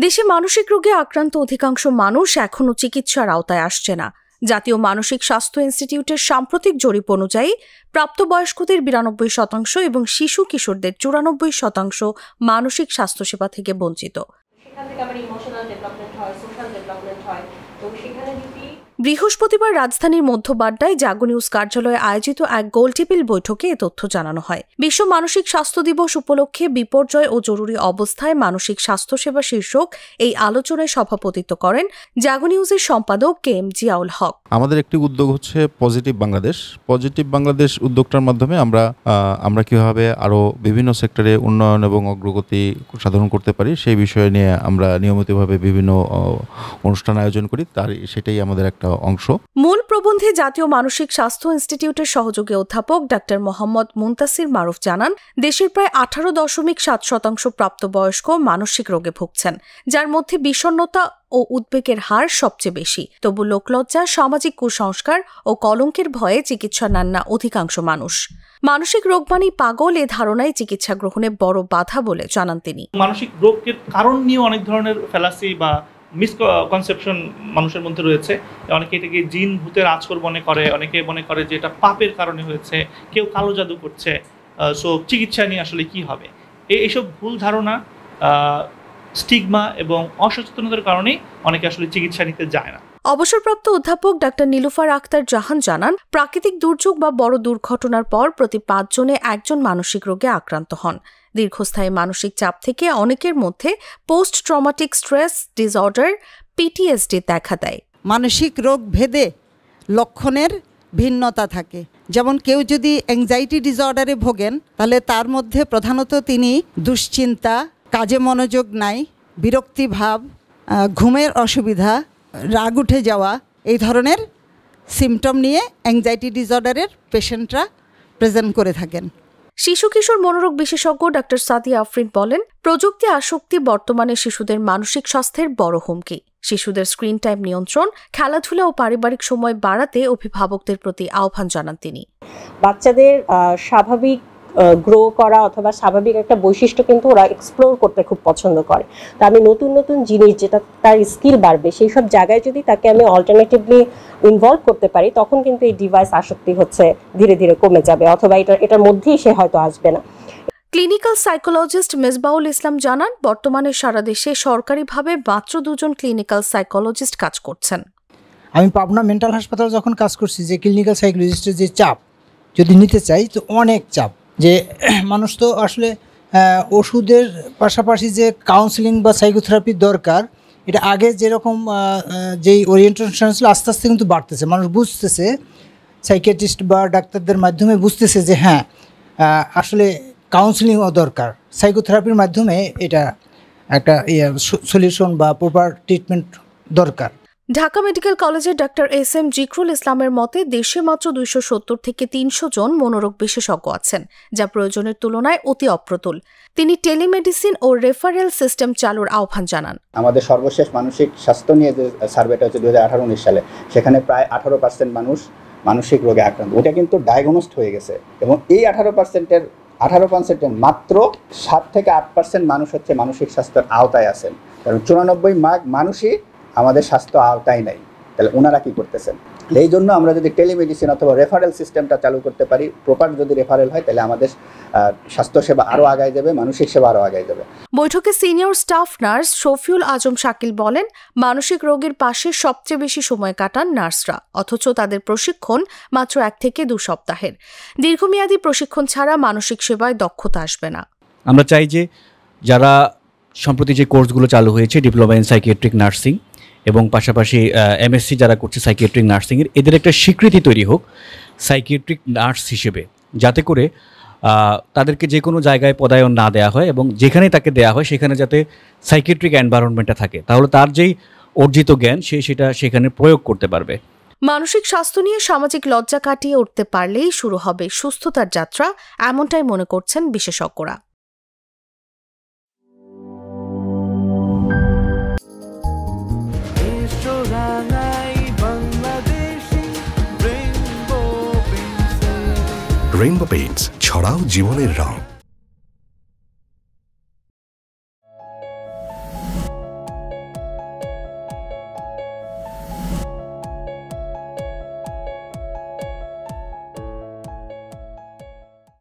দেশে মানসিক রোগে আক্রান্ত অধিকাংশ মানুষ এখনও চিকিৎসার আওতায় আসছে না। জাতীয় মানসিক স্বাস্থ্য ইনস্টিটিউটের সাম্প্রতিক জরিপ অনুযায়ী প্রাপ্তবয়স্কদের 92% এবং শিশু কিশোরদের 94% মানসিক স্বাস্থ্যসেবা থেকে বঞ্চিত। বৃহস্পতিবার রাজধানীর মধ্যবাড্ডায় জাগো নিউজ কার্যালয়ে আয়োজিত এক গোলটেবিল বৈঠকে এ তথ্য জানানো হয়। বিশ্ব মানসিক স্বাস্থ্য দিবস উপলক্ষে বিপর্যয় ও জরুরি অবস্থায় মানসিক স্বাস্থ্যসেবা শীর্ষক এই আলোচনায় সভাপতিত্ব করেন জাগো নিউজের সম্পাদক KM জিয়াউল হক। আমাদের একটি উদ্যোগ হচ্ছে পজিটিভ বাংলাদেশ উদ্যোগটার মাধ্যমে আমরা কিভাবে আরো বিভিন্ন সেক্টরে উন্নয়ন এবং অগ্রগতি সাধন করতে পারি সেই বিষয় নিয়ে আমরা নিয়মিতভাবে বিভিন্ন অনুষ্ঠান আয়োজন করি। সেটাই আমাদের একটা অংশ। মূল প্রবন্ধে জাতীয় মানসিক স্বাস্থ্য ইনস্টিটিউটের সহযোগী অধ্যাপক ডাক্তার মোহাম্মদ মুনতাসির মারুফ জানান, দেশের প্রায় 18.7% প্রাপ্তবয়স্ক মানসিক রোগে ভুগছেন, যার মধ্যে বিষণ্ণতা ও উদ্বেগের হার সবচেয়ে বেশি। তবু লোকলজ্জা, সামাজিক কুসংস্কার ও কলঙ্কের ভয়ে চিকিৎসা নেন না অধিকাংশ মানুষ। মানসিক রোগ মানেই পাগল, এ ধারণায় চিকিৎসা গ্রহণে বড় বাধা বলে জানান তিনি। মানসিক রোগের কারণ নিয়ে অনেক ধরনের ফ্যালাসি বা মিসকনসেপশন মানুষের মধ্যে রয়েছে। অনেকে এটাকে জিন ভূতের আঁচড় মনে করে, অনেকে মনে করে যে এটা পাপের কারণে হয়েছে, কেউ কালো জাদু করছে, সো চিকিৎসা নিয়ে আসলে কি হবে। এইসব ভুল ধারণা, স্টিগমা এবং অসচেতনতার কারণেই অনেকে আসলে চিকিৎসা নিতে যায় না। অবসরপ্রাপ্ত অধ্যাপক ডাক্তার নীলুফার আক্তার জাহান জানান, প্রাকৃতিক দুর্যোগ বা বড় দুর্ঘটনার পর প্রতি 5 জনে একজন মানসিক রোগে আক্রান্ত হন। দীর্ঘস্থায়ী মানসিক চাপ থেকে অনেকের মধ্যে post traumatic stress disorder PTSD দেখা দেয়। মানসিক রোগ ভেদে লক্ষণের ভিন্নতা থাকে। যেমন কেউ যদি অ্যাংজাইটি ডিসঅর্ডারে ভোগেন, তাহলে তার মধ্যে প্রধানত তিনি দুশ্চিন্তা, কাজে মনোযোগ নাই, বিরক্তিভাব, ঘুমের অসুবিধা, রাগ উঠে যাওয়া, এই ধরনের সিমটম নিয়ে অ্যাংজাইটি ডিসঅর্ডারের পেশেন্টরা প্রেজেন্ট করে থাকেন। শিশু কিশোর মনোরোগ বিশেষজ্ঞ ডাক্তার সাদিয়া আফরিন বলেন, প্রযুক্তি আসক্তি বর্তমানে শিশুদের মানসিক স্বাস্থ্যের বড় হুমকি। শিশুদের স্ক্রিন টাইম নিয়ন্ত্রণ, খেলাধুলা ও পারিবারিক সময় বাড়াতে অভিভাবকদের প্রতি আহ্বান জানান তিনি। বাচ্চাদের স্বাভাবিক গ্রো করা অথবা স্বাভাবিক একটা বৈশিষ্ট্য কিন্তু ওরা এক্সপ্লোর করতে খুব পছন্দ করে। তা আমি নতুন নতুন জিনিস, যেটা তার স্কিল বাড়বে, সেই সব জায়গায় যদি তাকে আমি অল্টারনেটিভলি ইনভলভ করতে পারি, তখন কিন্তু এই ডিভাইস আসক্তি হচ্ছে ধীরে ধীরে কমে যাবে, অথবা এটার মধ্যেই সে হয়তো আসবে না। ক্লিনিক্যাল সাইকোলজিস্ট মেজবাউল ইসলাম জানান, বর্তমানে সারা দেশে সরকারিভাবে মাত্র 2 জন ক্লিনিক্যাল সাইকোলজিস্ট কাজ করছেন। আমি পাবনা মেন্টাল হাসপাতালে যখন কাজ করছি, যে ক্লিনিক্যাল সাইকোলজিস্টের যে চাপ যদি নিতে চাই, তো অনেক চাপ। যে মানুষ তো আসলে ওষুধের পাশাপাশি যে কাউন্সিলিং বা সাইকোথেরাপির দরকার, এটা আগে যেরকম যেই ওরিয়েন্টেশন ছিল, আস্তে আস্তে কিন্তু বাড়তেছে। মানুষ বুঝতেছে, সাইকিয়াট্রিস্ট বা ডাক্তারদের মাধ্যমে বুঝতেছে যে হ্যাঁ, আসলে কাউন্সিলিংও দরকার। সাইকোথেরাপির মাধ্যমে এটা একটা সলিউশন বা প্রপার ট্রিটমেন্ট দরকার। ঢাকা মেডিকেল কলেজের ডাক্তার SM জিকরুল ইসলামের মতে, দেশে মাত্র 270 থেকে 300 জন মনোরোগ বিশেষজ্ঞ আছেন, যা প্রয়োজনের তুলনায় অতি অপ্রতুল। তিনি টেলিমেডিসিন ও রেফারেল সিস্টেম চালুর আহ্বান জানান। আমাদের সর্বশেষ মানসিক স্বাস্থ্য নিয়ে যে সার্ভেটা হচ্ছে 2018-19 সালে, সেখানে প্রায় 18% মানুষ মানসিক রোগে আক্রান্ত। ওটা কিন্তু ডায়াগনোসড হয়ে গেছে, এবং এই 18% মাত্র 7 থেকে 8% মানুষ হচ্ছে মানসিক স্বাস্থ্যের আওতায় আছেন। কারণ 94% মানুষই আমাদের স্বাস্থ্য আওতায় নাই। তাহলে ওনারা কি করতেছেন? এই জন্য আমরা যদি টেলিমেডিসিন অথবা রেফারেল সিস্টেমটা চালু করতে পারি, প্রপার যদি রেফারেল হয়, তাহলে আমাদের স্বাস্থ্যসেবা আরও আগায় যাবে, মানসিক সেবা আরও আগায় যাবে। বৈঠকে সিনিয়র স্টাফ নার্স শফিউল আজম শাকিল বলেন, মানসিক রোগীর পাশে সবচেয়ে বেশি সময় কাটান নার্সরা, অথচ তাদের প্রশিক্ষণ মাত্র 1 থেকে 2 সপ্তাহের। দীর্ঘমেয়াদী প্রশিক্ষণ ছাড়া মানসিক সেবায় দক্ষতা আসবে না। আমরা চাই যে যারা সম্প্রতি যে কোর্সগুলো চালু হয়েছে, ডিপ্লোমা ইন সাইকিয়াট্রিক নার্সিং এবং পাশাপাশি MSc যারা করছে সাইকিয়াট্রিক নার্সিংয়ের, এদের একটা স্বীকৃতি তৈরি হোক সাইকিয়াট্রিক নার্স হিসেবে, যাতে করে তাদেরকে যে কোনো জায়গায় পদায়ন না দেওয়া হয়, এবং যেখানে তাকে দেওয়া হয় সেখানে যাতে সাইকিয়াট্রিক এনভায়রনমেন্টটা থাকে, তাহলে তার যেই অর্জিত জ্ঞান সেটা সেখানে প্রয়োগ করতে পারবে। মানসিক স্বাস্থ্য নিয়ে সামাজিক লজ্জা কাটিয়ে উঠতে পারলেই শুরু হবে সুস্থতার যাত্রা, এমনটাই মনে করছেন বিশেষজ্ঞরা। রেইনবো পেইন্টস, ছড়াও জীবনের রং।